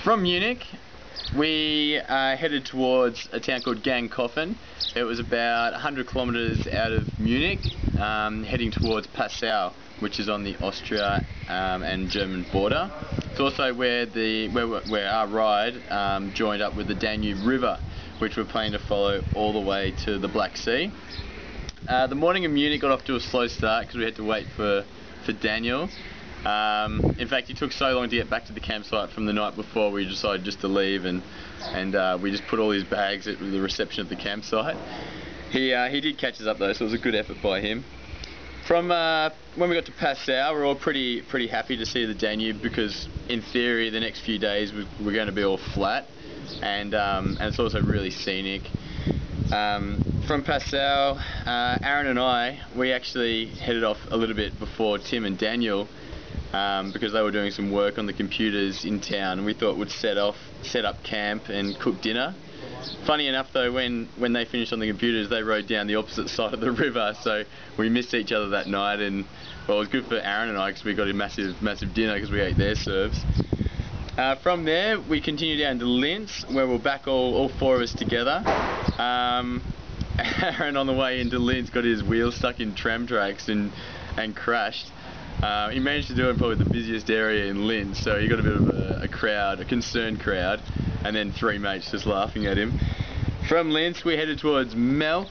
From Munich, we headed towards a town called Gangkofen. It was about 100 kilometres out of Munich, heading towards Passau, which is on the Austria and German border. It's also where our ride joined up with the Danube River, which we're planning to follow all the way to the Black Sea. The morning in Munich got off to a slow start because we had to wait for Daniel. In fact, he took so long to get back to the campsite from the night before, we decided just to leave, and we just put all his bags at the reception of the campsite. He did catch us up though, so it was a good effort by him. From when we got to Passau, we're all pretty happy to see the Danube, because in theory the next few days we're going to be all flat, and it's also really scenic. From Passau, Aaron and I, we actually headed off a little bit before Tim and Daniel, because they were doing some work on the computers in town, and we thought we'd set up camp and cook dinner. Funny enough though, when they finished on the computers, they rode down the opposite side of the river, so we missed each other that night, and well, it was good for Aaron and I because we got a massive dinner because we ate their serves. From there, we continued down to Linz, where we're back all four of us together. Aaron on the way into Linz got his wheel stuck in tram tracks and crashed. He managed to do it in probably the busiest area in Linz, so he got a bit of a concerned crowd, and then three mates just laughing at him. From Linz we headed towards Melk.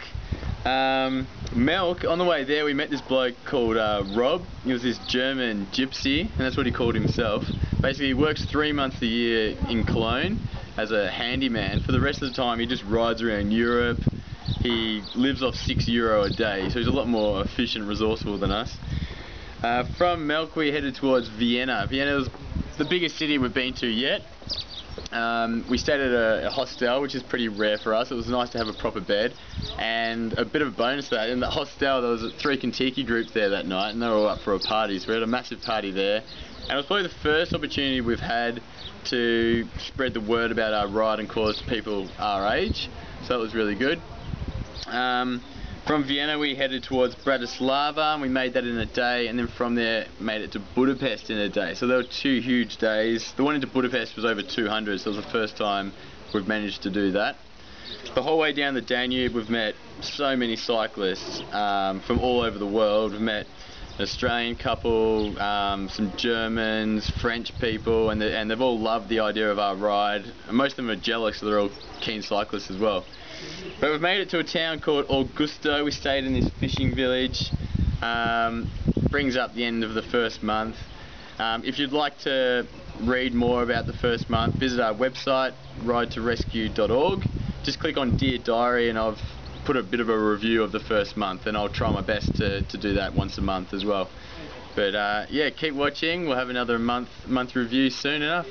On the way there we met this bloke called Rob. He was this German gypsy, and that's what he called himself. Basically he works 3 months a year in Cologne as a handyman. For the rest of the time he just rides around Europe. He lives off €6 a day, so he's a lot more efficient and resourceful than us. From Melk we headed towards Vienna. Vienna was the biggest city we've been to yet. We stayed at a hostel, which is pretty rare for us. It was nice to have a proper bed, and a bit of a bonus to that, in the hostel there was 3 Kentucky groups there that night, and they were all up for a party, so we had a massive party there. And it was probably the first opportunity we've had to spread the word about our ride and cause to people our age, so that was really good. From Vienna we headed towards Bratislava, and we made that in a day, and then from there made it to Budapest in a day. So there were 2 huge days. The one into Budapest was over 200, so it was the first time we've managed to do that. The whole way down the Danube we've met so many cyclists from all over the world. We've met an Australian couple, some Germans, French people, and they've all loved the idea of our ride. And most of them are jealous, so they're all keen cyclists as well. But we've made it to a town called Augusto. We stayed in this fishing village. Brings up the end of the first month. If you'd like to read more about the first month, visit our website, ridetorescue.org. Just click on Dear Diary, and I've put a bit of a review of the first month, and I'll try my best to do that once a month as well. But yeah, keep watching. We'll have another month review soon enough.